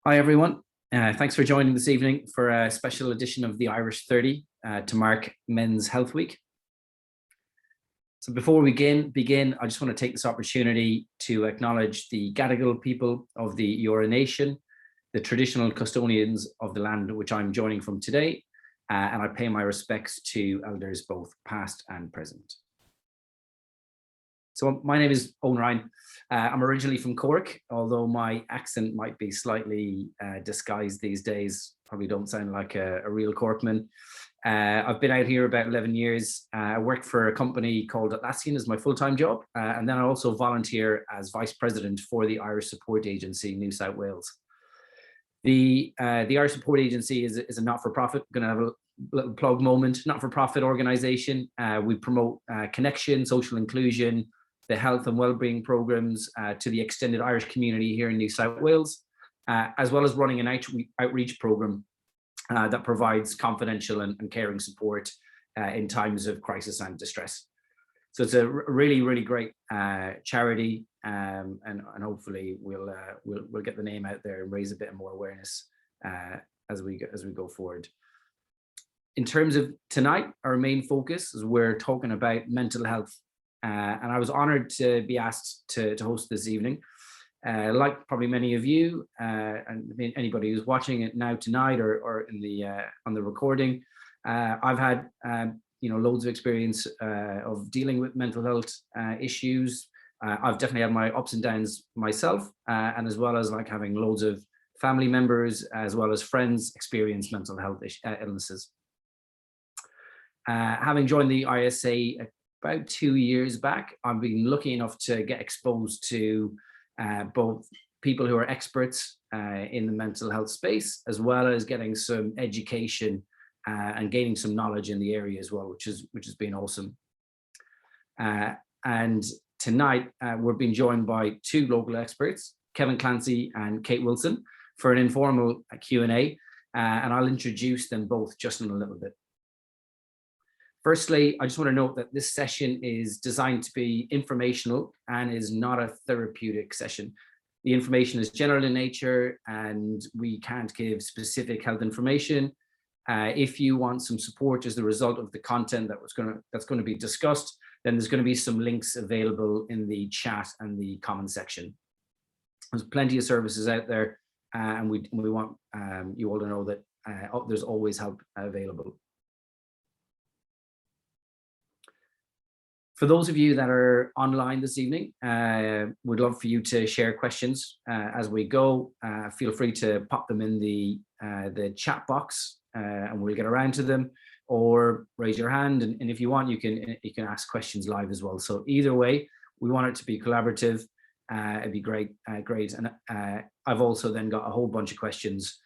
Hi, everyone. Thanks for joining this evening for a special edition of the Irish 30 to mark Men's Health Week. So before we begin, I just want to take this opportunity to acknowledge the Gadigal people of the Eora Nation, the traditional custodians of the land which I'm joining from today, and I pay my respects to elders both past and present. So my name is Owen Ryan. I'm originally from Cork, although my accent might be slightly disguised these days. Probably don't sound like a real Corkman. I've been out here about 11 years. I work for a company called Atlassian as my full-time job. And then I also volunteer as Vice President for the Irish Support Agency, New South Wales. The Irish Support Agency is a not-for-profit, going to have a little plug moment, not-for-profit organization. We promote connection, social inclusion, the health and well-being programs to the extended Irish community here in New South Wales, as well as running an outreach program that provides confidential and caring support in times of crisis and distress. So it's a really, really great charity, and hopefully we'll get the name out there and raise a bit more awareness as we go forward. In terms of tonight, our main focus is we're talking about mental health. And I was honored to be asked to host this evening. Like probably many of you, and anybody who's watching it now tonight or in the on the recording, I've had loads of experience of dealing with mental health issues. I've definitely had my ups and downs myself, and as well as like having loads of family members as well as friends experience mental health illnesses. Having joined the ISA about 2 years back, I've been lucky enough to get exposed to both people who are experts in the mental health space, as well as getting some education and gaining some knowledge in the area as well, which has been awesome. And tonight we're being joined by two local experts, Clancy and Kate Wilson, for an informal Q&A, and I'll introduce them both just in a little bit. Firstly, I just want to note that this session is designed to be informational and is not a therapeutic session. The information is general in nature and we can't give specific health information. If you want some support as the result of the content that's going to be discussed, then there's going to be some links available in the chat and the comment section. There's plenty of services out there, and we want you all to know that there's always help available. For those of you that are online this evening, we'd love for you to share questions as we go. Feel free to pop them in the chat box, and we'll get around to them, or raise your hand. And if you want, you can ask questions live as well. So either way, we want it to be collaborative. It'd be great. And I've also then got a whole bunch of questions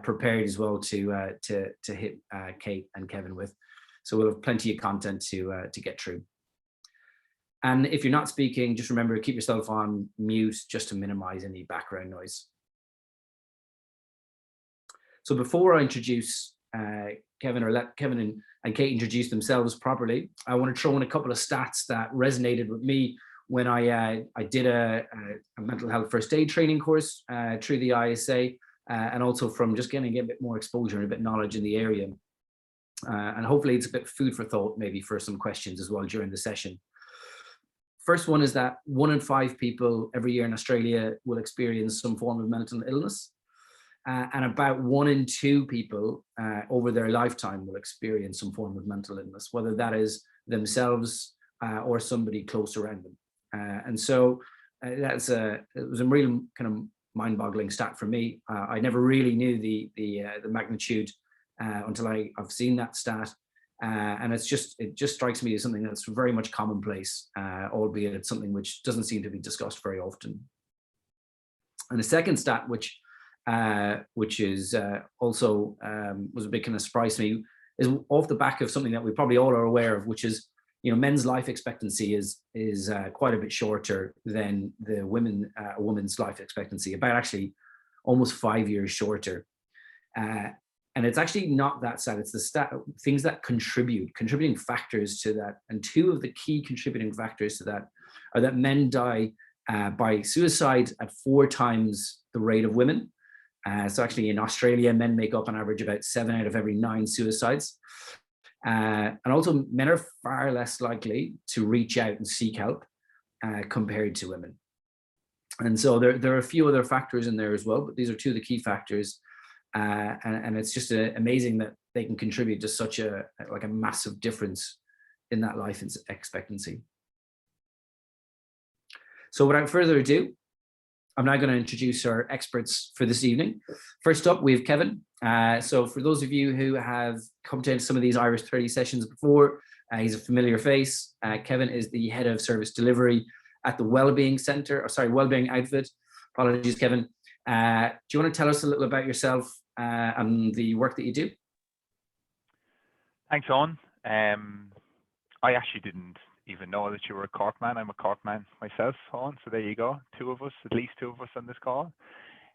prepared as well to hit Kate and Kevin with. So we'll have plenty of content to get through. And if you're not speaking, just remember to keep yourself on mute just to minimize any background noise. So before I introduce Kevin, or let Kevin and Kate introduce themselves properly, I want to throw in a couple of stats that resonated with me when I did a mental health first aid training course through the ISA, and also from just getting a bit more exposure and a bit of knowledge in the area. And hopefully it's a bit food for thought, maybe for some questions as well during the session. First one is that 1 in 5 people every year in Australia will experience some form of mental illness. And about 1 in 2 people over their lifetime will experience some form of mental illness, whether that is themselves or somebody close around them. And so it was a real kind of mind-boggling stat for me. I never really knew the magnitude until I've seen that stat. And it just strikes me as something that's very much commonplace, albeit it's something which doesn't seem to be discussed very often. And the second stat, which is also was a big kind of surprise to me, is off the back of something that we probably all are aware of, which is, men's life expectancy is quite a bit shorter than a woman's life expectancy, about actually almost 5 years shorter. And it's actually not that sad. It's the things that contributing factors to that. And 2 of the key contributing factors to that are that men die by suicide at 4 times the rate of women, So actually in Australia, men make up on average about 7 out of every 9 suicides. And also men are far less likely to reach out and seek help compared to women. And so there are a few other factors in there as well, but these are two of the key factors. And it's just amazing that they can contribute to such a massive difference in that life expectancy. So without further ado, I'm now going to introduce our experts for this evening. First up, we have Kevin. So for those of you who have come to some of these Irish 30 sessions before, he's a familiar face. Kevin is the head of service delivery at the Wellbeing Wellbeing Outfit. Apologies, Kevin. Do you want to tell us a little about yourself and the work that you do? Thanks, Owen. I actually didn't even know that you were a Cork man. I'm a Cork man myself, Owen. So there you go. At least two of us on this call.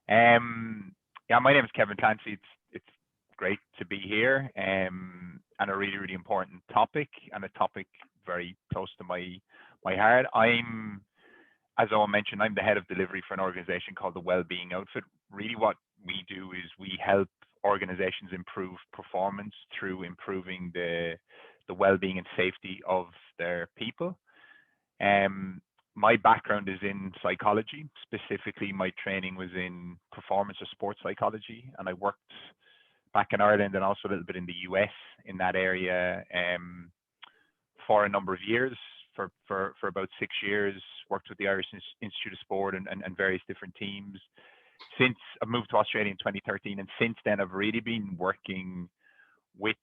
Yeah, my name is Kevin Clancy. It's great to be here, and a really, really important topic, and a topic very close to my heart. As Owen mentioned, I'm the head of delivery for an organization called the Wellbeing Outfit. Really what we do is we help organizations improve performance through improving the well-being and safety of their people. My background is in psychology. Specifically, my training was in performance or sports psychology, and I worked back in Ireland and also a little bit in the US in that area for a number of years. For about 6 years, worked with the Irish Institute of Sport and various different teams. Since I moved to Australia in 2013, and since then I've really been working with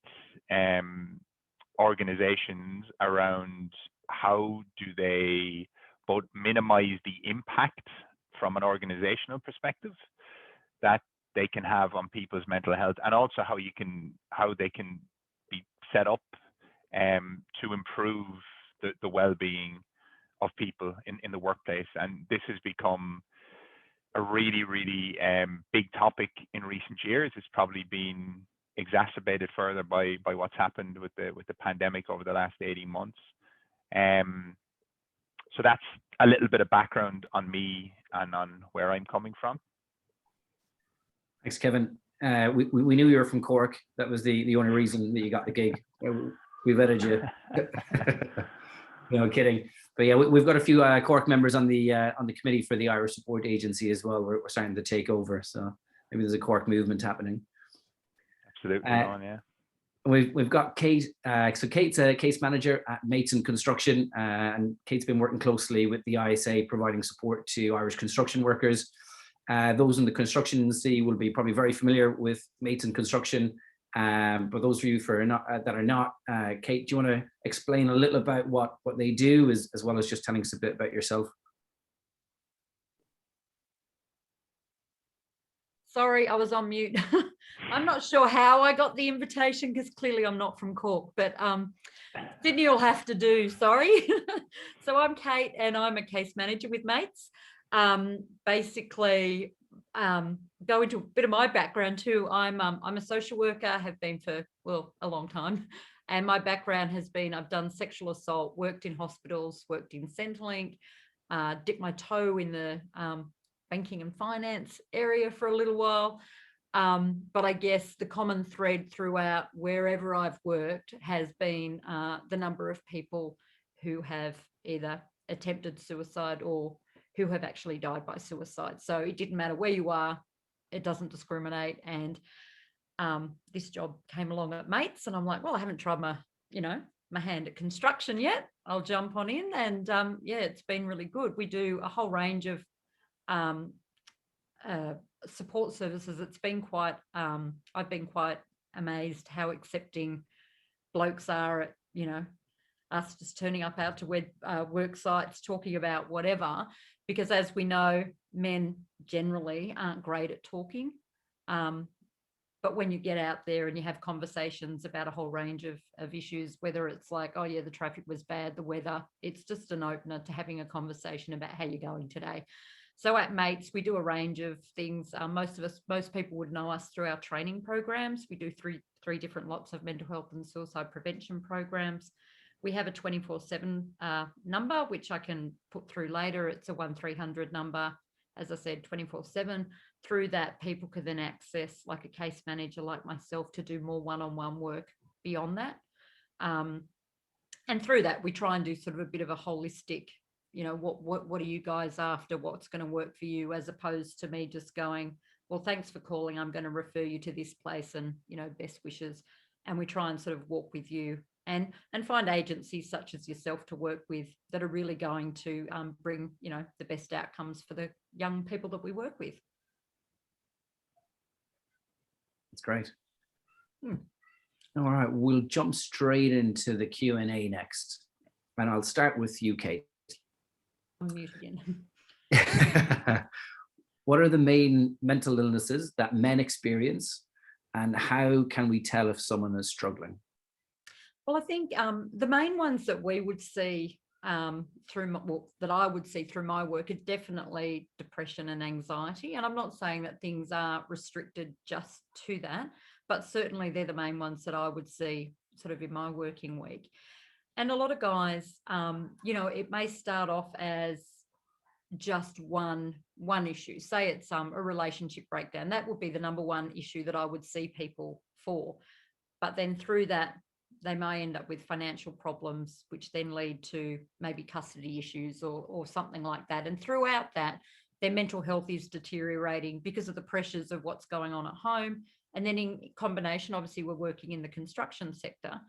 organizations around how do they both minimize the impact from an organizational perspective that they can have on people's mental health, and also how they can be set up to improve the well-being of people in the workplace. And this has become a really, really big topic in recent years. It's probably been exacerbated further by what's happened with the pandemic over the last 18 months. So that's a little bit of background on me and on where I'm coming from. Thanks, Kevin. We knew you were from Cork. That was the only reason that you got the gig. We vetted you. No kidding. But yeah, we've got a few Cork members on the committee for the Irish Support Agency as well. We're starting to take over, so maybe there's a Cork movement happening. Absolutely, yeah. We've got Kate. So Kate's a case manager at Mates in Construction, and Kate's been working closely with the ISA, providing support to Irish construction workers. Those in the construction industry will be probably very familiar with Mates in Construction. But those of you that are not, Kate, do you want to explain a little about what they do, as well as just telling us a bit about yourself? Sorry, I was on mute. I'm not sure how I got the invitation, because clearly I'm not from Cork, but Sydney will have to do, sorry. So I'm Kate, and I'm a case manager with Mates. Basically, go into a bit of my background too. I'm a social worker, have been for, well, a long time. And my background has been, I've done sexual assault, worked in hospitals, worked in Centrelink, dipped my toe in the banking and finance area for a little while. But I guess the common thread throughout wherever I've worked has been the number of people who have either attempted suicide or who have actually died by suicide. So it didn't matter where you are, it doesn't discriminate. And this job came along at Mates, and I'm like, well, I haven't tried my hand at construction yet. I'll jump on in, and yeah, it's been really good. We do a whole range of support services. It's been quite, I've been quite amazed how accepting blokes are at, us just turning up out to work sites, talking about whatever, because as we know, men generally aren't great at talking. But when you get out there and you have conversations about a whole range of issues, whether it's like, oh yeah, the traffic was bad, the weather, it's just an opener to having a conversation about how you're going today. So at Mates, we do a range of things. Most people would know us through our training programs. We do three different lots of mental health and suicide prevention programs. We have a 24/7 number, which I can put through later. It's a 1300 number. as I said, 24/7. Through that, people could then access like a case manager like myself to do more one-on-one work beyond that. And through that, we try and do sort of a bit of a holistic, what are you guys after? What's going to work for you, as opposed to me just going, well, thanks for calling. I'm going to refer you to this place and, best wishes. And we try and sort of walk with you and find agencies such as yourself to work with that are really going to bring, the best outcomes for the young people that we work with. That's great. All right, we'll jump straight into the Q&A next. And I'll start with you, Kate. I'm mute again. What are the main mental illnesses that men experience, and how can we tell if someone is struggling? Well, I think the main ones that we would see that I would see through my work are definitely depression and anxiety. And I'm not saying that things are restricted just to that, but certainly they're the main ones that I would see sort of in my working week. And a lot of guys, it may start off as just one issue. Say it's a relationship breakdown. That would be the number one issue that I would see people for. But then through that, they may end up with financial problems, which then lead to maybe custody issues or something like that. And throughout that, their mental health is deteriorating because of the pressures of what's going on at home. And then in combination, obviously, we're working in the construction sector,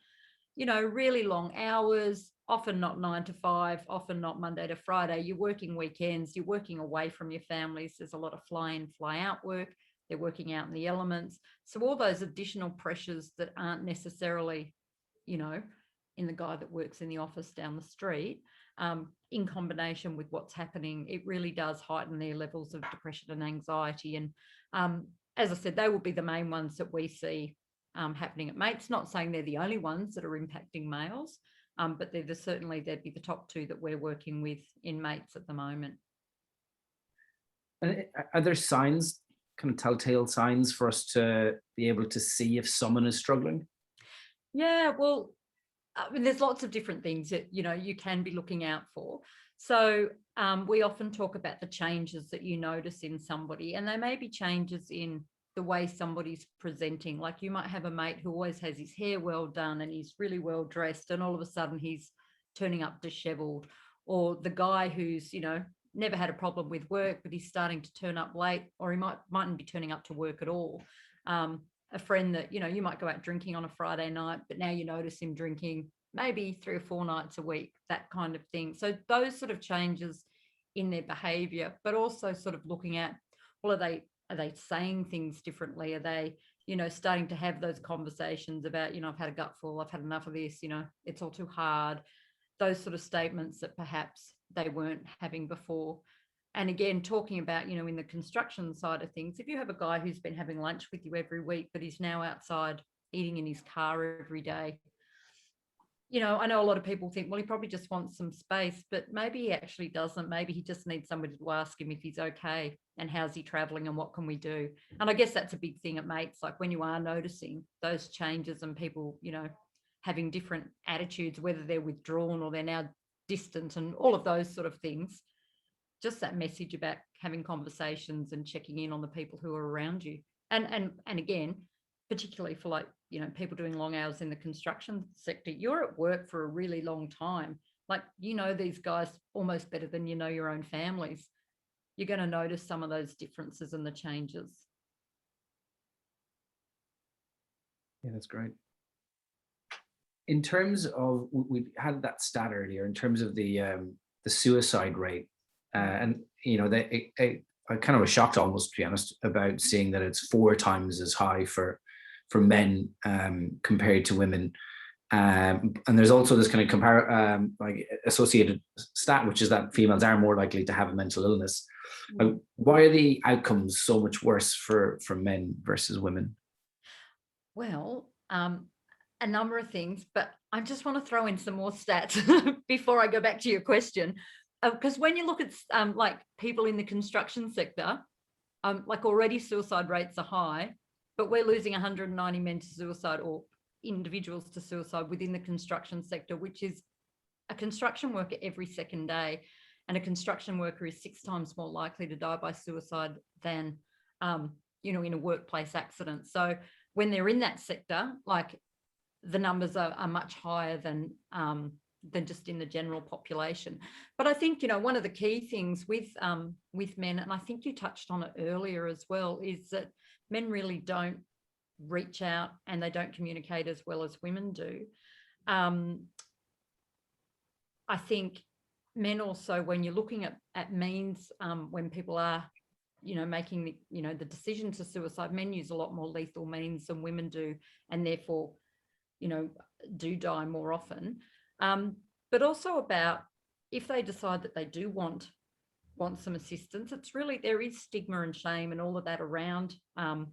really long hours, often not 9 to 5, often not Monday to Friday. You're working weekends, you're working away from your families. There's a lot of fly in, fly out work. They're working out in the elements. So all those additional pressures that aren't necessarily, in the guy that works in the office down the street, in combination with what's happening, it really does heighten their levels of depression and anxiety. And as I said, they will be the main ones that we see happening at mates. Not saying they're the only ones that are impacting males, but they'd be the top two that we're working with in mates at the moment. And are there signs, kind of telltale signs for us to be able to see if someone is struggling? Yeah, well, I mean, there's lots of different things that, you can be looking out for. So we often talk about the changes that you notice in somebody, and they may be changes in the way somebody's presenting. Like you might have a mate who always has his hair well done and he's really well dressed, and all of a sudden he's turning up disheveled. Or the guy who's, never had a problem with work, but he's starting to turn up late, or he mightn't be turning up to work at all. A friend that, you might go out drinking on a Friday night, but now you notice him drinking maybe 3 or 4 nights a week, that kind of thing. So those sort of changes in their behavior, but also sort of looking at, well, are they saying things differently? Are they, starting to have those conversations about, I've had a gutful, I've had enough of this, it's all too hard. Those sort of statements that perhaps they weren't having before. And again, talking about, in the construction side of things, if you have a guy who's been having lunch with you every week, but he's now outside eating in his car every day, I know a lot of people think, well, he probably just wants some space, but maybe he actually doesn't. Maybe he just needs somebody to ask him if he's okay and how's he traveling and what can we do. And I guess that's a big thing at mates, like when you are noticing those changes and people, having different attitudes, whether they're withdrawn or they're now distant and all of those sort of things. Just that message about having conversations and checking in on the people who are around you. And again, particularly for people doing long hours in the construction sector, you're at work for a really long time. Like, these guys almost better than your own families. You're going to notice some of those differences and the changes. Yeah, that's great. In terms of, we had that stat earlier, in terms of the suicide rate, and I kind of was shocked almost, to be honest, about seeing that it's 4 times as high for men compared to women. And there's also this kind of associated stat, which is that females are more likely to have a mental illness. Why are the outcomes so much worse for men versus women? Well, a number of things, but I just want to throw in some more stats before I go back to your question. Because when you look at people in the construction sector, already suicide rates are high, but we're losing 190 men to suicide or individuals to suicide within the construction sector, which is a construction worker every second day. and a construction worker is 6 times more likely to die by suicide than, in a workplace accident. So when they're in that sector, like, the numbers are much higher than just in the general population. But I think, one of the key things with men, and I think you touched on it earlier as well, is that men really don't reach out and they don't communicate as well as women do. I think men also, when you're looking at means, when people are, making the decision to suicide, men use a lot more lethal means than women do, and therefore, do die more often. But also about if they decide that they do want some assistance, it's really, there is stigma and shame and all of that around,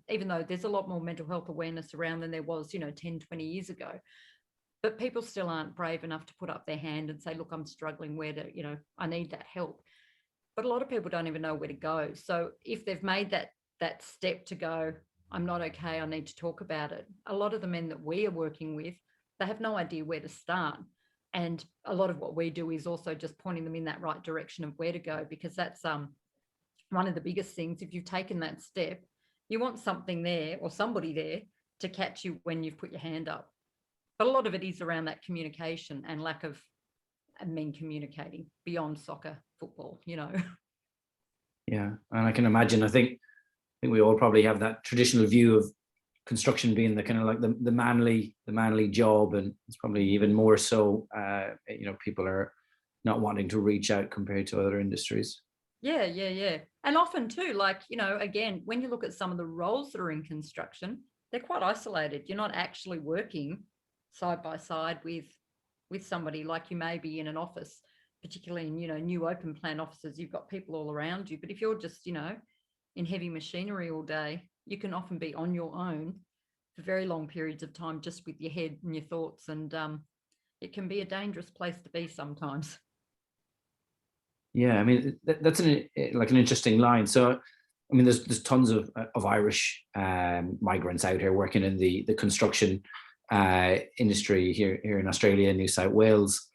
even though there's a lot more mental health awareness around than there was, 10, 20 years ago. But people still aren't brave enough to put up their hand and say, look, I'm struggling, where to, I need that help. But a lot of people don't even know where to go. So if they've made that step to go, I'm not okay, I need to talk about it, a lot of the men that we are working with, they have no idea where to start. And a lot of what we do is also just pointing them in that right direction of where to go, because that's one of the biggest things. If you've taken that step, you want something there or somebody there to catch you when you've put your hand up. But a lot of it is around that communication and lack of men communicating beyond soccer, football, Yeah, and I can imagine, I think we all probably have that traditional view of construction being the kind of like the manly job, and it's probably even more so, people are not wanting to reach out compared to other industries. Yeah. And often too, like, again, when you look at some of the roles that are in construction, they're quite isolated. You're not actually working side by side with somebody, like you may be in an office, particularly in, new open plan offices. You've got people all around you. But if you're just, in heavy machinery all day, you can often be on your own for very long periods of time, just with your head and your thoughts. And it can be a dangerous place to be sometimes. Yeah, I mean, that's an interesting line. So, I mean, there's tons of Irish migrants out here working in the construction industry here in Australia and New South Wales.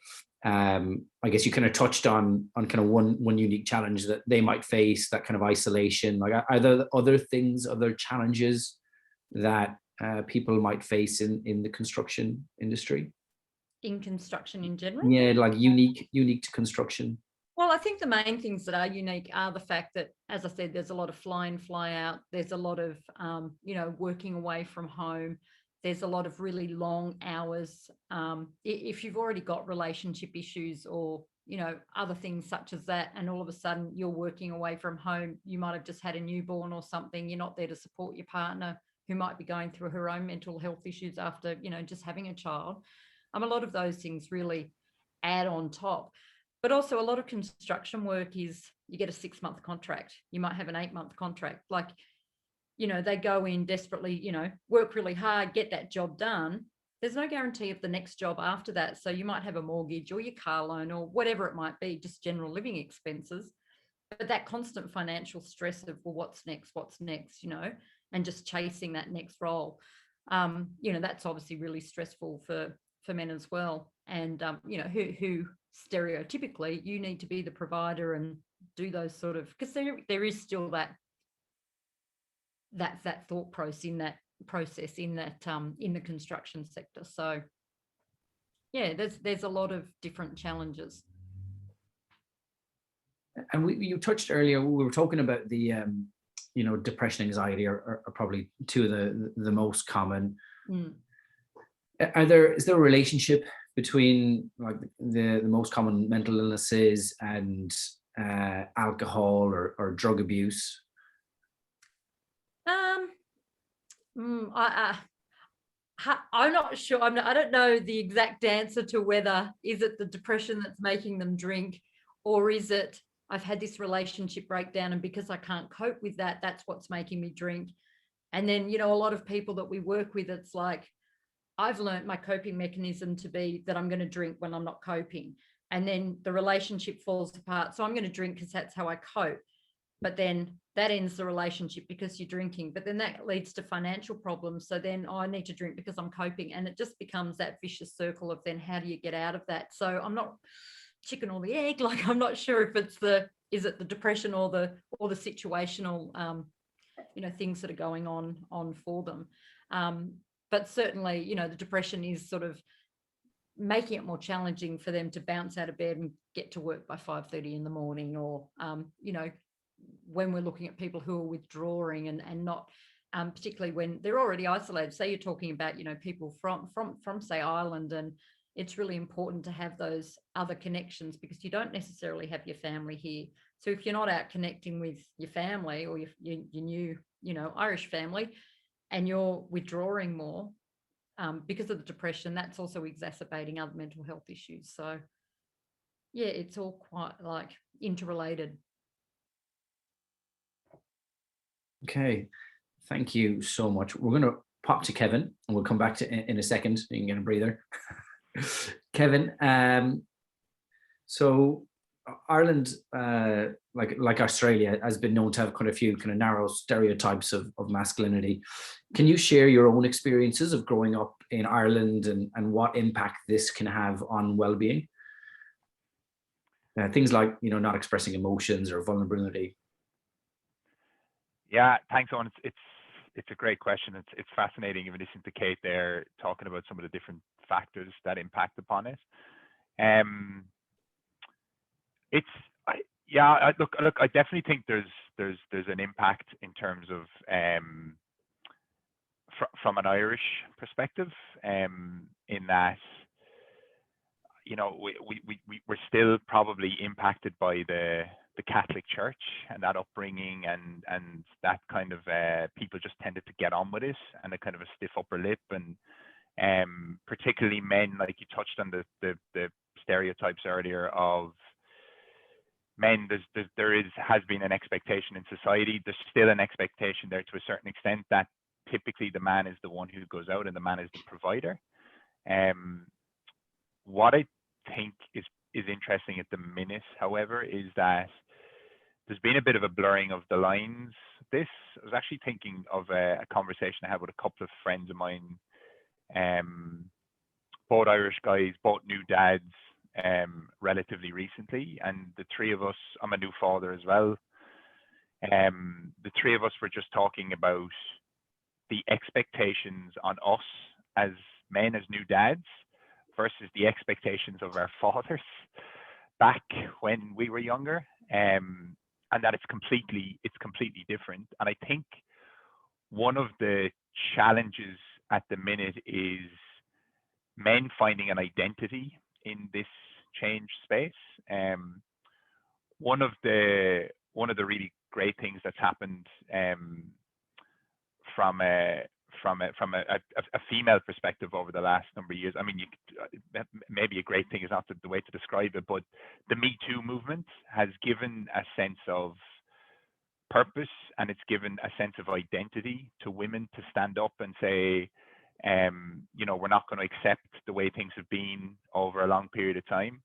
I guess you kind of touched on kind of one unique challenge that they might face, that kind of isolation. Like, are there other challenges that people might face in the construction industry? In construction in general? Yeah, like unique to construction. Well, I think the main things that are unique are the fact that, as I said, there's a lot of fly in, fly out. There's a lot of, working away from home. There's a lot of really long hours. If you've already got relationship issues or, other things such as that, and all of a sudden you're working away from home, you might have just had a newborn or something. You're not there to support your partner, who might be going through her own mental health issues after, just having a child. A lot of those things really add on top. But also a lot of construction work is, you get a 6-month contract. You might have an 8-month contract. Like, they go in desperately, work really hard, get that job done. There's no guarantee of the next job after that. So you might have a mortgage or your car loan or whatever it might be, just general living expenses. But that constant financial stress of, well, what's next, and just chasing that next role, that's obviously really stressful for men as well. And, who stereotypically, you need to be the provider and do those sort of, because there is still that thought process in that in the construction sector. So yeah, there's a lot of different challenges. And you touched earlier, we were talking about the depression, anxiety are probably two of the most common. Is there a relationship between like the most common mental illnesses and alcohol or drug abuse? I'm not sure. I don't know the exact answer to whether is it the depression that's making them drink, or is it I've had this relationship breakdown and because I can't cope with that, that's what's making me drink. And then, a lot of people that we work with, it's like, I've learned my coping mechanism to be that I'm going to drink when I'm not coping. And then the relationship falls apart. So I'm going to drink because that's how I cope. But then that ends the relationship because you're drinking. But then that leads to financial problems. So then I need to drink because I'm coping. And it just becomes that vicious circle of then how do you get out of that? So I'm not chicken or the egg. Like, I'm not sure if it's is it the depression or the situational, things that are going on for them. But certainly, the depression is sort of making it more challenging for them to bounce out of bed and get to work by 5:30 in the morning, or when we're looking at people who are withdrawing and not, particularly when they're already isolated. Say you're talking about people from say Ireland, and it's really important to have those other connections, because you don't necessarily have your family here. So if you're not out connecting with your family or your new Irish family, and you're withdrawing more, because of the depression, that's also exacerbating other mental health issues. So yeah, it's all quite like interrelated. Okay, thank you so much. We're going to pop to Kevin, and we'll come back to in a second. You can get a breather. Kevin, so Ireland, like Australia, has been known to have quite a few kind of narrow stereotypes of masculinity. Can you share your own experiences of growing up in Ireland, and what impact this can have on well-being? Things like, not expressing emotions or vulnerability. Yeah, thanks, Owen. It's a great question. It's fascinating even listening to Kate there talking about some of the different factors that impact upon it. Look, I definitely think there's an impact in terms of from an Irish perspective, in that we're still probably impacted by the Catholic Church and that upbringing, and that kind of people just tended to get on with it, and a kind of a stiff upper lip, and particularly men, like you touched on the stereotypes earlier of men. There has been an expectation in society. There's still an expectation there to a certain extent that typically the man is the one who goes out and the man is the provider. What I think is interesting at the minute, however, is that there's been a bit of a blurring of the lines. I was actually thinking of a conversation I had with a couple of friends of mine, both Irish guys, both new dads, relatively recently, and the three of us, I'm a new father as well. The three of us were just talking about the expectations on us as men, as new dads, versus the expectations of our fathers back when we were younger, and that it's completely different. And I think one of the challenges at the minute is men finding an identity in this changed space. One of the really great things that's happened from a female perspective over the last number of years. I mean, maybe a great thing is not the way to describe it, but the Me Too movement has given a sense of purpose, and it's given a sense of identity to women to stand up and say, we're not going to accept the way things have been over a long period of time.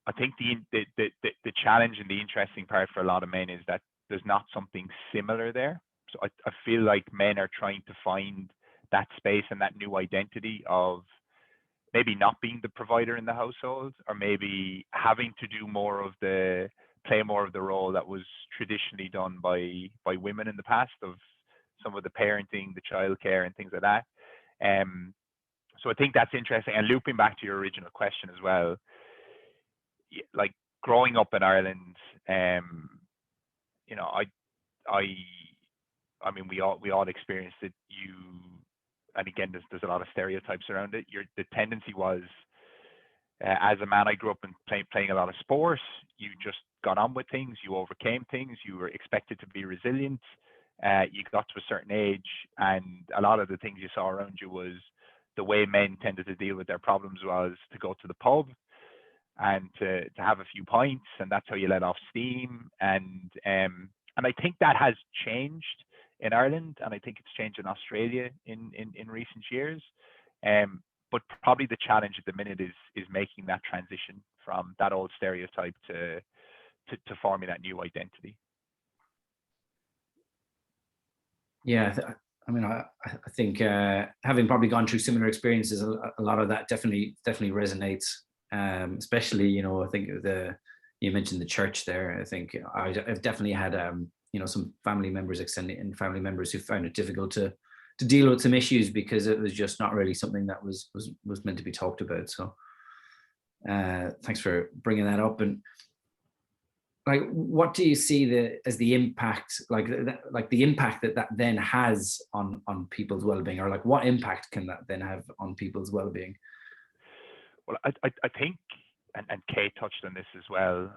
I think the challenge and the interesting part for a lot of men is that there's not something similar there. So I feel like men are trying to find that space and that new identity of maybe not being the provider in the household, or maybe having to do play more of the role that was traditionally done by women in the past, of some of the parenting, the childcare, and things like that. So I think that's interesting. And looping back to your original question as well, like growing up in Ireland, I mean, we all experienced it. And again, there's a lot of stereotypes around it. The tendency was, as a man, I grew up in playing a lot of sports. You just got on with things. You overcame things. You were expected to be resilient. You got to a certain age, and a lot of the things you saw around you was the way men tended to deal with their problems was to go to the pub and to have a few pints, and that's how you let off steam. And I think that has changed in Ireland, and I think it's changed in Australia in recent years. But probably the challenge at the minute is making that transition from that old stereotype to forming that new identity. Yeah, I mean, I think having probably gone through similar experiences, a lot of that definitely resonates. especially, you know, I think you mentioned the church there. I think I've definitely had, you know, some family members, extended family members, who found it difficult to deal with some issues because it was just not really something that was meant to be talked about. So thanks for bringing that up. And like, what do you see as the impact, like the impact that then has on people's well-being, or like what impact can that then have on people's well-being? Well, I think, and Kate touched on this as well,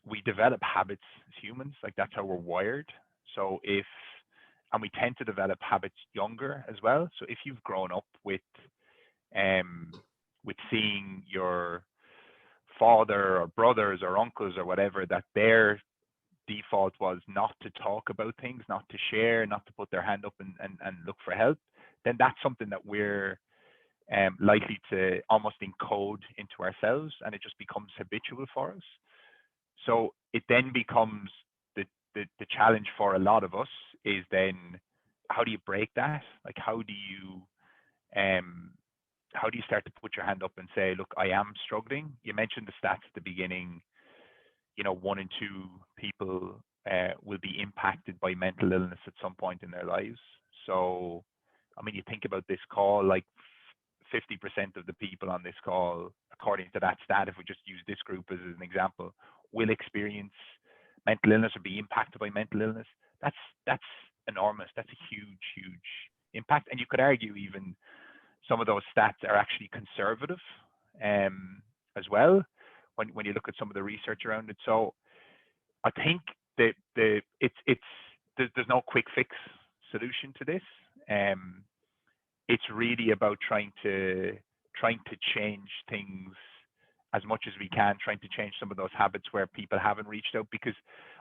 we develop habits as humans, like that's how we're wired. So and we tend to develop habits younger as well. So if you've grown up with seeing your father or brothers or uncles or whatever, that their default was not to talk about things, not to share, not to put their hand up and look for help, then that's something that we're likely to almost encode into ourselves, and it just becomes habitual for us. So it then becomes the challenge for a lot of us is then, how do you break that? Like, how do you start to put your hand up and say, look, I am struggling? You mentioned the stats at the beginning, you know, 1 in 2 people will be impacted by mental illness at some point in their lives. So, I mean, you think about this call, like 50% of the people on this call, according to that stat, if we just use this group as an example, will experience mental illness or be impacted by mental illness. That's enormous. That's a huge impact. And you could argue even some of those stats are actually conservative as well when you look at some of the research around it. So I think that there's no quick fix solution to this. It's really about trying to change things as much as we can, trying to change some of those habits where people haven't reached out, because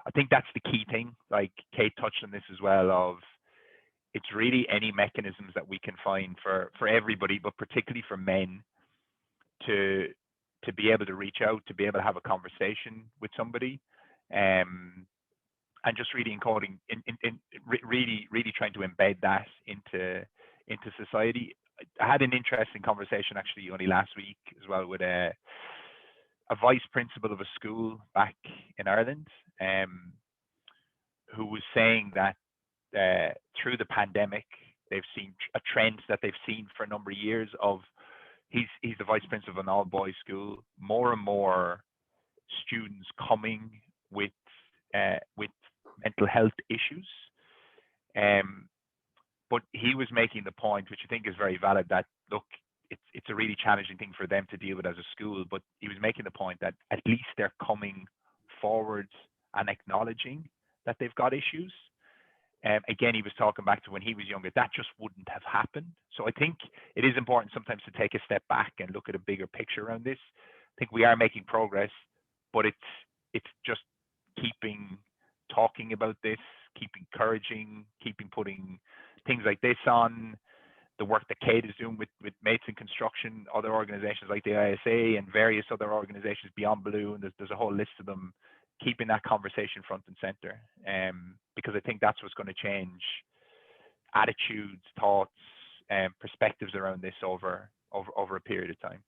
I think that's the key thing. Like Kate touched on this as well, of it's really any mechanisms that we can find for everybody, but particularly for men, to be able to reach out, to be able to have a conversation with somebody, and just really encoding, really trying to embed that into society. I had an interesting conversation actually only last week as well with a vice principal of a school back in Ireland, who was saying that through the pandemic, they've seen a trend that they've seen for a number of years of, he's the vice principal of an all boys school, more and more students coming with mental health issues. But he was making the point, which I think is very valid, that look, it's a really challenging thing for them to deal with as a school, but he was making the point that at least they're coming forward and acknowledging that they've got issues. Again, he was talking back to when he was younger, that just wouldn't have happened. So I think it is important sometimes to take a step back and look at a bigger picture around this. I think we are making progress, but it's just keeping talking about this, keep encouraging, keeping putting things like this on, the work that Kate is doing with Mates in Construction, other organizations like the ISA and various other organizations beyond Blue, and there's a whole list of them, keeping that conversation front and center, because I think that's what's going to change attitudes, thoughts, and perspectives around this over a period of time.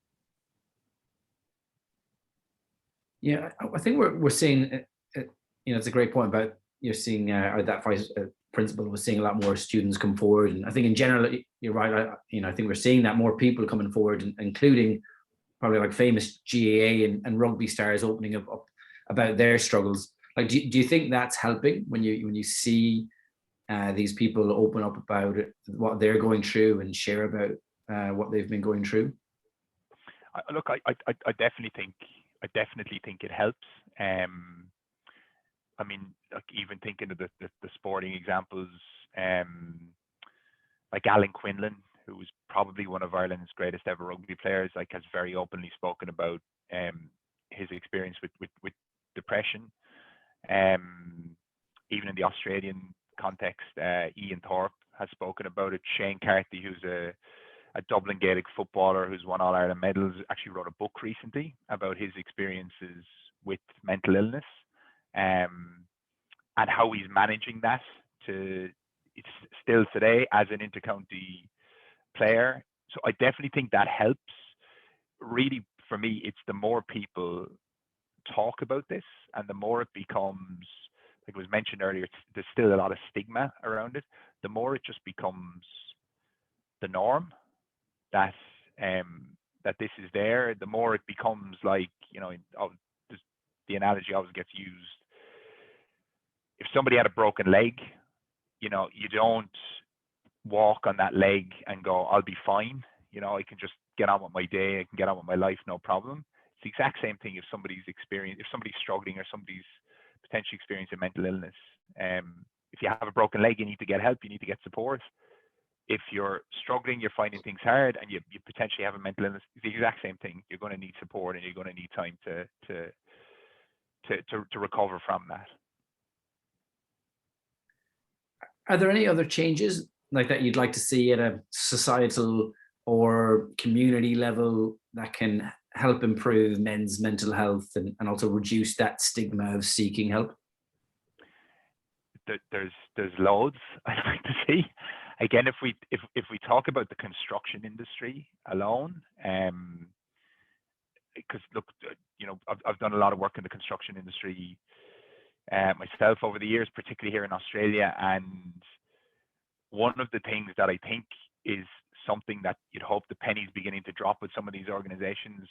Yeah, I think we're seeing, you know, it's a great point about you're seeing, or that vice principal was seeing a lot more students come forward, and I think in general, you're right. I think we're seeing that more people coming forward, including probably like famous GAA and rugby stars opening up about their struggles. Like, do you think that's helping when you see these people open up about it, what they're going through, and share about what they've been going through? Look, I definitely think it helps. I mean, like, even thinking of the sporting examples, like Alan Quinlan, who was probably one of Ireland's greatest ever rugby players, like, has very openly spoken about his experience with depression. Even in the Australian context, Ian Thorpe has spoken about it. Shane Carthy, who's a Dublin Gaelic footballer who's won All-Ireland medals, actually wrote a book recently about his experiences with mental illness, and how he's managing that it's still today as an intercounty player. So I definitely think that helps. Really for me, it's the more people talk about this and the more it becomes, like it was mentioned earlier, there's still a lot of stigma around it. The more it just becomes the norm that that this is there, the more it becomes like, you know, the analogy always gets used. If somebody had a broken leg, you know, you don't walk on that leg and go, I'll be fine. You know, I can just get on with my day. I can get on with my life, no problem. It's the exact same thing if somebody's struggling or somebody's potentially experiencing mental illness. If you have a broken leg, you need to get help. You need to get support. If you're struggling, you're finding things hard, and you potentially have a mental illness, it's the exact same thing. You're going to need support, and you're going to need time to recover from that. Are there any other changes like that you'd like to see at a societal or community level that can help improve men's mental health and also reduce that stigma of seeking help? There's loads I'd like to see. Again, if we talk about the construction industry alone, because look, you know, I've done a lot of work in the construction industry myself over the years, particularly here in Australia, and one of the things that I think is something that you'd hope the penny's beginning to drop with some of these organizations.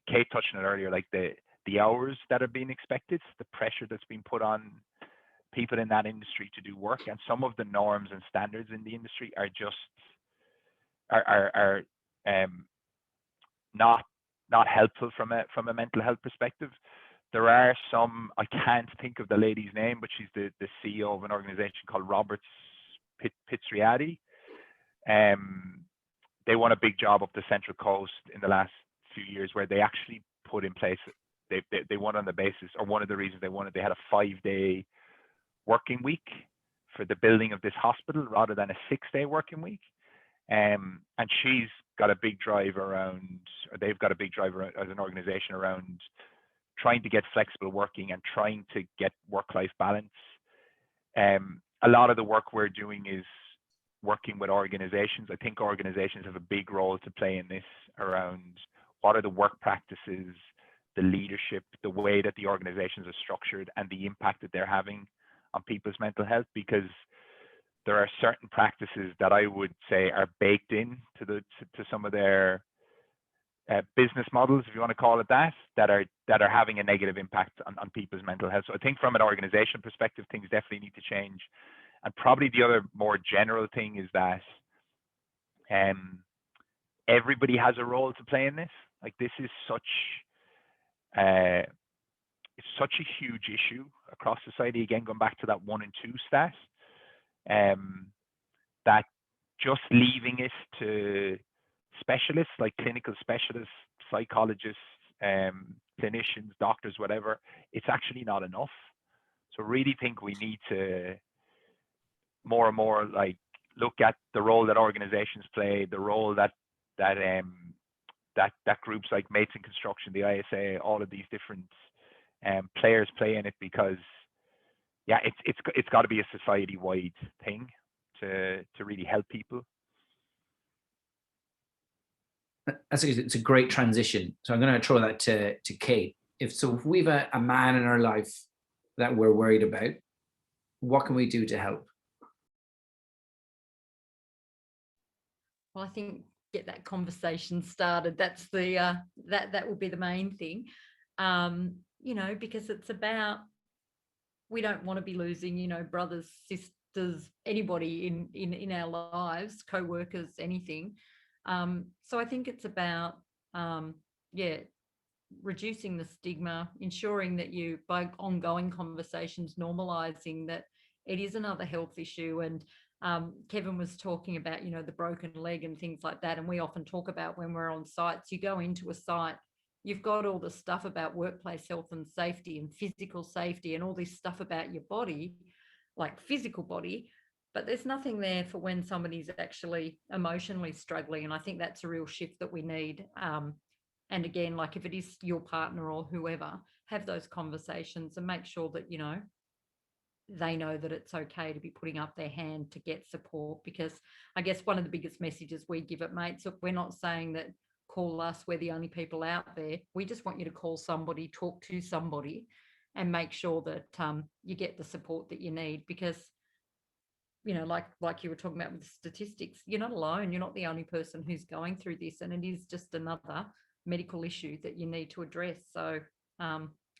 Kate touched on it earlier, like the hours that are being expected, the pressure that's being put on people in that industry to do work, and some of the norms and standards in the industry are just not helpful from a mental health perspective. There are some, I can't think of the lady's name, but she's the CEO of an organization called Roberts Pizzriati. They won a big job up the Central Coast in the last few years, where they actually put in place, they won on the basis, or one of the reasons they won it, they had a 5-day working week for the building of this hospital rather than a 6-day working week. And she's got a big drive around, or they've got a big drive around, as an organization, around trying to get flexible working and trying to get work-life balance. A lot of the work we're doing is working with organizations. I think organizations have a big role to play in this, around what are the work practices, the leadership, the way that the organizations are structured, and the impact that they're having on people's mental health, because there are certain practices that I would say are baked in to some of their business models, if you want to call it that are having a negative impact on people's mental health. So I think from an organization perspective, things definitely need to change. And probably the other more general thing is that everybody has a role to play in this. Like, this is it's such a huge issue across society. Again, going back to that 1 and 2 stat, that just leaving it to specialists, like clinical specialists, psychologists, clinicians, doctors, whatever, it's actually not enough. So really think we need to more and more like look at the role that organizations play, the role that groups like Mates in Construction, the ISA, all of these different players play in it, because yeah, it's got to be a society-wide thing to really help people. It's a great transition. So I'm going to throw that to Kate. If we've a man in our life that we're worried about, what can we do to help? Well, I think get that conversation started. That's the that will be the main thing. You know, because it's about, we don't want to be losing, you know, brothers, sisters, anybody in our lives, co-workers, anything. So I think it's about reducing the stigma, ensuring that you, by ongoing conversations, normalizing that it is another health issue. And Kevin was talking about, you know, the broken leg and things like that. And we often talk about when we're on sites, you go into a site, you've got all the stuff about workplace health and safety and physical safety and all this stuff about your body, like physical body, but there's nothing there for when somebody's actually emotionally struggling. And I think that's a real shift that we need. And again, like if it is your partner or whoever, have those conversations and make sure that, you know, they know that it's okay to be putting up their hand to get support. Because I guess one of the biggest messages we give at Mates, look, we're not saying that call us. We're the only people out there. We just want you to call somebody, talk to somebody, and make sure that you get the support that you need. Because, you know, like you were talking about with the statistics, you're not alone. You're not the only person who's going through this, and it is just another medical issue that you need to address. So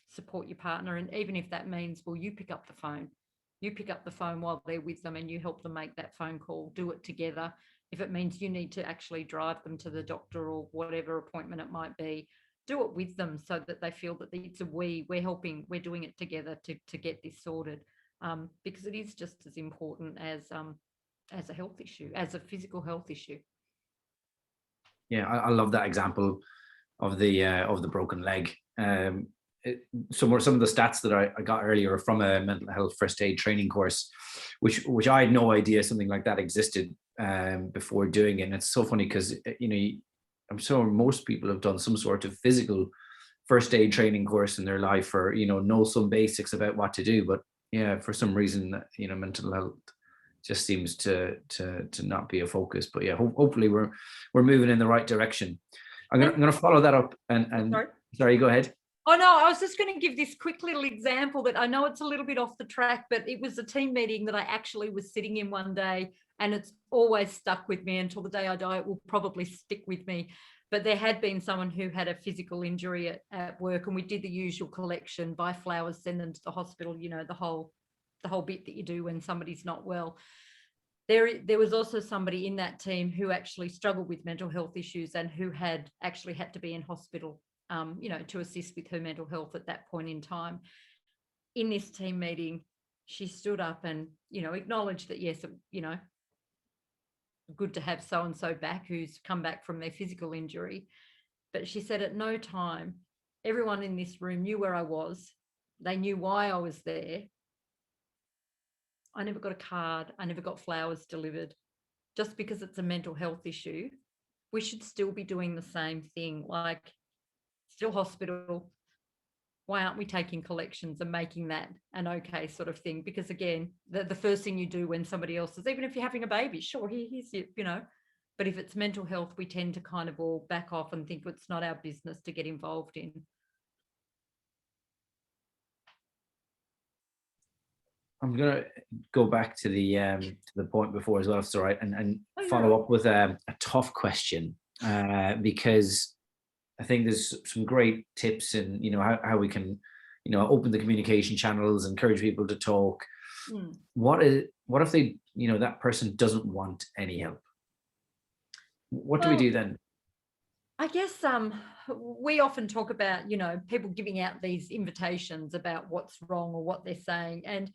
support your partner, and even if that means, well, you pick up the phone. You pick up the phone while they're with them and you help them make that phone call. Do it together. If it means you need to actually drive them to the doctor or whatever appointment it might be, do it with them so that they feel that it's a we're helping, we're doing it together to get this sorted, because it is just as important as a health issue, as a physical health issue. Yeah, I love that example of the broken leg. Some of the stats that I got earlier from a mental health first aid training course, which I had no idea something like that existed before doing it. And it's so funny because, you know, I'm sure most people have done some sort of physical first aid training course in their life, or, you know some basics about what to do. But yeah, for some reason, you know, mental health just seems to not be a focus. But yeah, hopefully we're moving in the right direction. I'm gonna follow that up and sorry, go ahead. Oh, no, I was just going to give this quick little example that I know it's a little bit off the track, but it was a team meeting that I actually was sitting in one day, and it's always stuck with me until the day I die. It will probably stick with me. But there had been someone who had a physical injury at work, and we did the usual collection, buy flowers, send them to the hospital, you know, the whole bit that you do when somebody's not well. There was also somebody in that team who actually struggled with mental health issues and who had actually had to be in hospital, you know, to assist with her mental health at that point in time. In this team meeting, she stood up and, you know, acknowledged that, yes, you know, good to have so-and-so back who's come back from their physical injury. But she said at no time, everyone in this room knew where I was. They knew why I was there. I never got a card. I never got flowers delivered. Just because it's a mental health issue, we should still be doing the same thing. Like, still hospital, why aren't we taking collections and making that an okay sort of thing? Because again, the first thing you do when somebody else is, even if you're having a baby, sure, here's you know, but if it's mental health, we tend to kind of all back off and think it's not our business to get involved in. I'm gonna go back to the point before as well, if it's all right, and follow up with a tough question, because I think there's some great tips in, you know, how we can, you know, open the communication channels, encourage people to talk. What if they, you know, that person doesn't want any help? What do we do then? I guess we often talk about, you know, people giving out these invitations about what's wrong or what they're saying. And,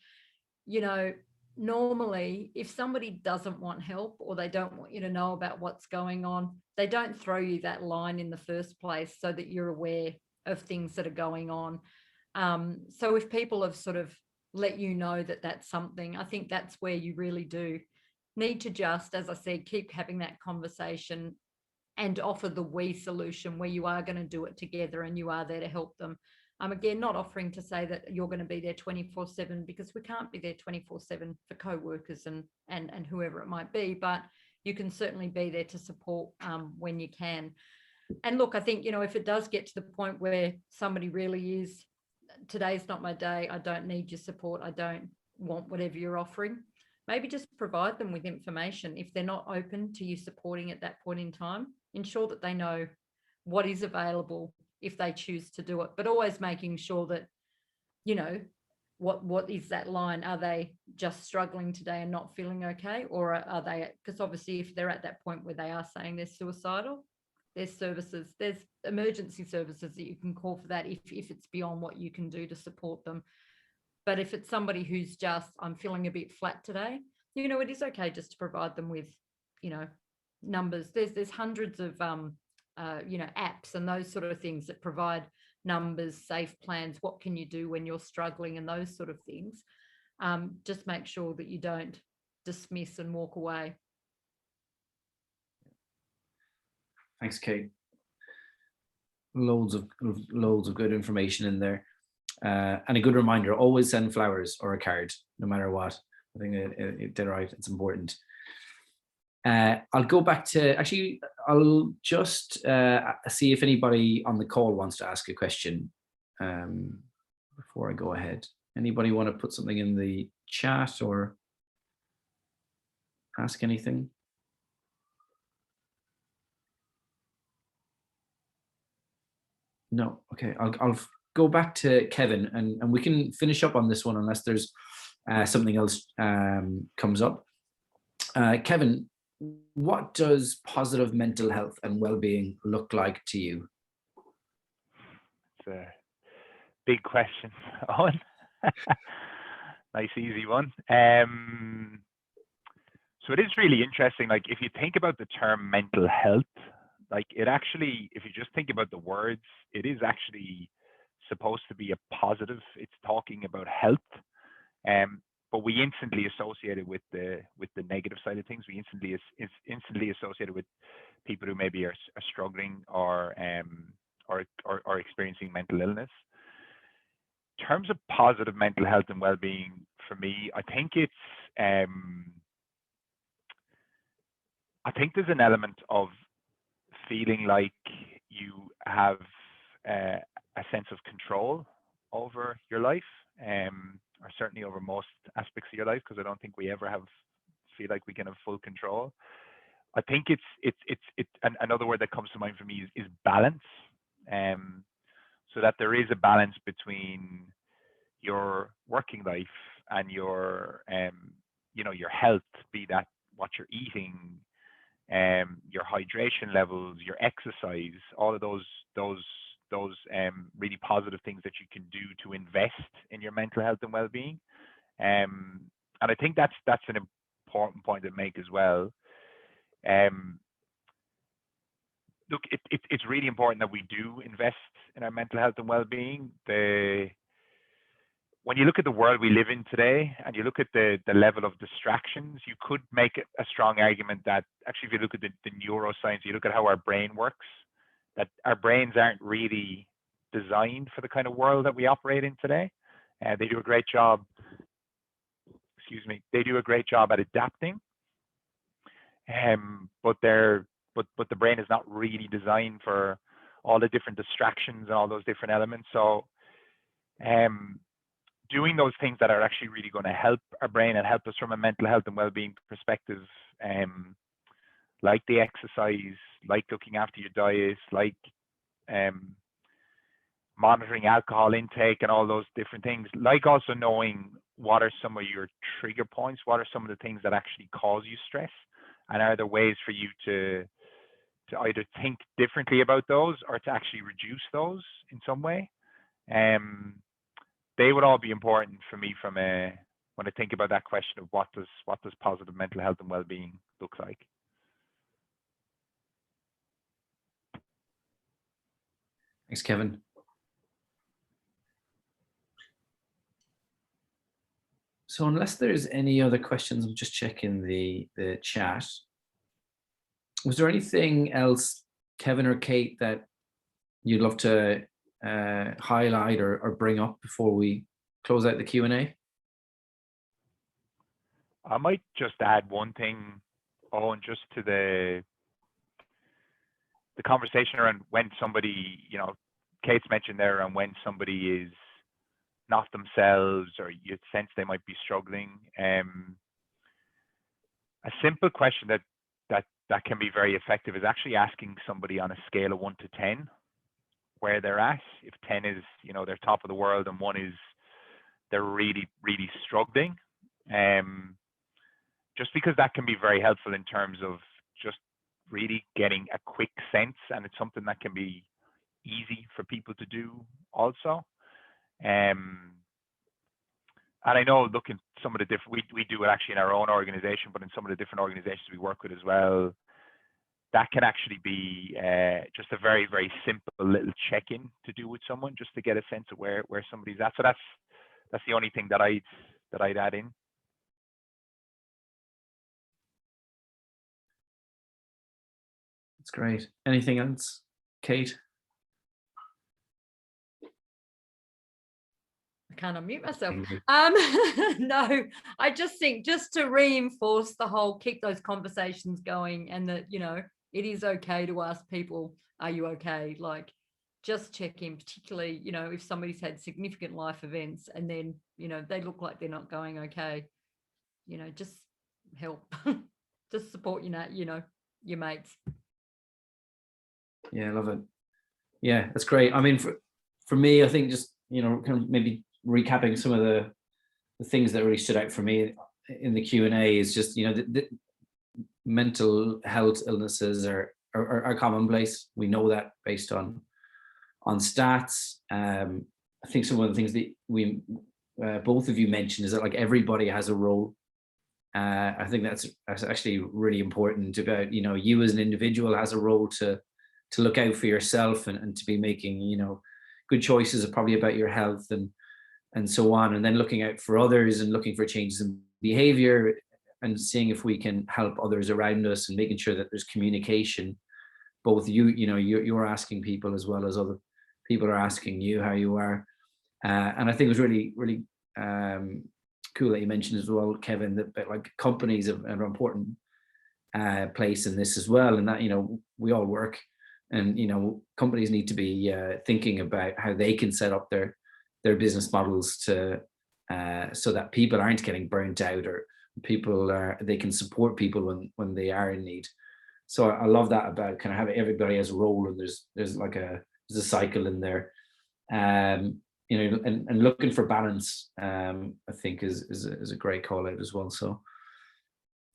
you know, normally if somebody doesn't want help or they don't want you to know about what's going on, they don't throw you that line in the first place so that you're aware of things that are going on. So if people have sort of let you know that that's something, I think that's where you really do need to just, as I said, keep having that conversation and offer the we solution where you are going to do it together and you are there to help them. Again, not offering to say that you're going to be there 24/7, because we can't be there 24/7 for co-workers and whoever it might be, but you can certainly be there to support when you can. And look, I think, you know, if it does get to the point where somebody really is, today's not my day, I don't need your support, I don't want whatever you're offering, maybe just provide them with information. If they're not open to you supporting at that point in time, ensure that they know what is available if they choose to do it, but always making sure that, you know, what is that line? Are they just struggling today and not feeling okay? Or are they, because obviously if they're at that point where they are saying they're suicidal, there's services, there's emergency services that you can call for that if it's beyond what you can do to support them. But if it's somebody who's just, I'm feeling a bit flat today, you know, it is okay just to provide them with, you know, numbers. There's hundreds of you know, apps and those sort of things that provide numbers, safe plans, what can you do when you're struggling, and those sort of things. Just make sure that you don't dismiss and walk away. Thanks, Kate. Loads of good information in there, and a good reminder: always send flowers or a card, no matter what. I think it did right. It's important. I'll go back to, actually, I'll just see if anybody on the call wants to ask a question before I go ahead. Anybody want to put something in the chat or ask anything? No. Okay, I'll go back to Kevin, and we can finish up on this one unless there's something else comes up. Kevin, what does positive mental health and well-being look like to you? It's a big question, Owen. Nice, easy one. So it is really interesting. Like, if you think about the term mental health, like, it actually, if you just think about the words, it is actually supposed to be a positive. It's talking about health. But we instantly associate it with the negative side of things. We instantly associate it with people who maybe are struggling or experiencing mental illness. In terms of positive mental health and well-being, for me, I think it's I think there's an element of feeling like you have a sense of control over your life, or certainly over most aspects of your life, because I don't think we ever feel like we can have full control. I think it's another word that comes to mind for me is balance. So that there is a balance between your working life and your your health, be that what you're eating, your hydration levels, your exercise, all of those really positive things that you can do to invest in your mental health and well-being. And I think that's an important point to make as well. Look, it's really important that we do invest in our mental health and well-being. When you look at the world we live in today, and you look at the level of distractions, you could make a strong argument that actually, if you look at the neuroscience, you look at how our brain works, that our brains aren't really designed for the kind of world that we operate in today. They do a great job. They do a great job at adapting, but the brain is not really designed for all the different distractions and all those different elements. So, doing those things that are actually really going to help our brain and help us from a mental health and well-being perspective, like the exercise, like looking after your diet, like monitoring alcohol intake and all those different things, like also knowing what are some of your trigger points, what are some of the things that actually cause you stress, and are there ways for you to either think differently about those or to actually reduce those in some way. They would all be important for me when I think about that question of what does positive mental health and well-being look like. Thanks, Kevin. So unless there's any other questions, I'm just checking the chat. Was there anything else, Kevin or Kate, that you'd love to highlight or bring up before we close out the Q&A? I might just add one thing, Owen, just to the conversation around when somebody, Kate's mentioned there, around when somebody is not themselves or you sense they might be struggling. A simple question that can be very effective is actually asking somebody on a scale of 1 to 10 where they're at. If 10 is, they're top of the world, and 1 is they're really, really struggling. Just because that can be very helpful in terms of just really getting a quick sense, and it's something that can be easy for people to do also. And I know, look, in some of the different, we do it actually in our own organization, but in some of the different organizations we work with as well, that can actually be just a very, very simple little check-in to do with someone, just to get a sense of where somebody's at. So that's the only thing that I'd add in. That's great. Anything else, Kate? can't unmute myself. Angry. No, I just think just to reinforce the whole, keep those conversations going, and that, you know, it is okay to ask people, are you okay? Like, just check in, particularly, you know, if somebody's had significant life events and then, you know, they look like they're not going okay, you know, just help, just support, you know, your mates. Yeah, I love it. Yeah, that's great. I mean, for me, I think just, you know, kind of maybe recapping some of the things that really stood out for me in the Q&A is just, you know, the mental health illnesses are commonplace. We know that based on stats. I think some of the things that we both of you mentioned is that, like, everybody has a role. I think that's actually really important. About, you know, you as an individual has a role to look out for yourself and to be making, you know, good choices probably about your health and so on, and then looking out for others and looking for changes in behavior and seeing if we can help others around us and making sure that there's communication. Both you know, you're asking people as well as other people are asking you how you are. And I think it was really, really cool that you mentioned as well, Kevin, that like companies have an important place in this as well, and that, you know, we all work, and, you know, companies need to be thinking about how they can set up their business models to so that people aren't getting burnt out, or they can support people when they are in need. So I love that about kind of having everybody as a role, and there's a cycle in there. You know, and looking for balance, I think is a great call out as well. So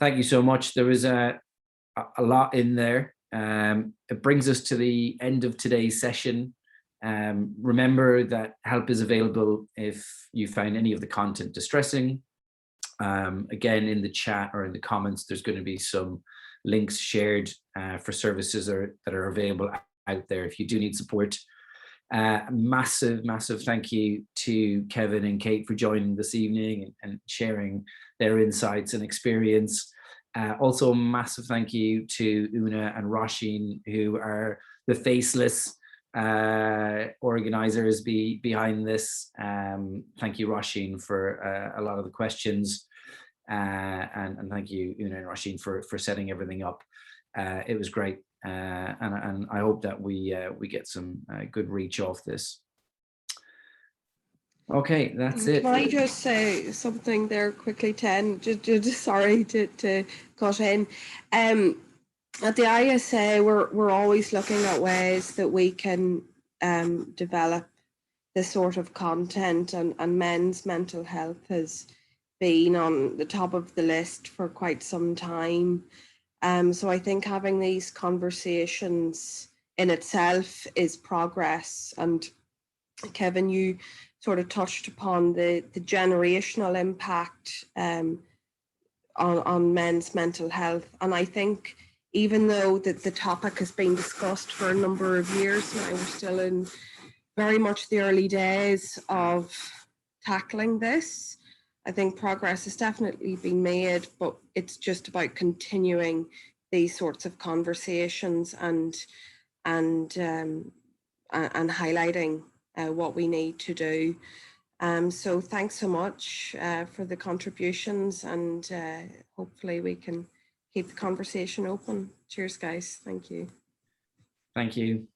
thank you so much. There was a lot in there. It brings us to the end of today's session. Remember that help is available if you find any of the content distressing. Again, in the chat or in the comments, there's going to be some links shared for services that are available out there if you do need support. Massive thank you to Kevin and Kate for joining this evening and sharing their insights and experience. Also, a massive thank you to Una and Roisin, who are the faceless organizers behind this. Thank you, Roisin, for a lot of the questions, and thank you, Una and Roisin, for setting everything up. It was great, and I hope that we get some good reach off this. Okay, that's it. Can I just say something there quickly, Ten? Just sorry to cut in. At the ISA, we're always looking at ways that we can develop this sort of content, and men's mental health has been on the top of the list for quite some time. So I think having these conversations in itself is progress. And Kevin, you sort of touched upon the generational impact on men's mental health. And I think even though the topic has been discussed for a number of years now, we're still in very much the early days of tackling this. I think progress has definitely been made, but it's just about continuing these sorts of conversations and highlighting what we need to do. So thanks so much for the contributions, and hopefully we can keep the conversation open. Cheers, guys. Thank you. Thank you.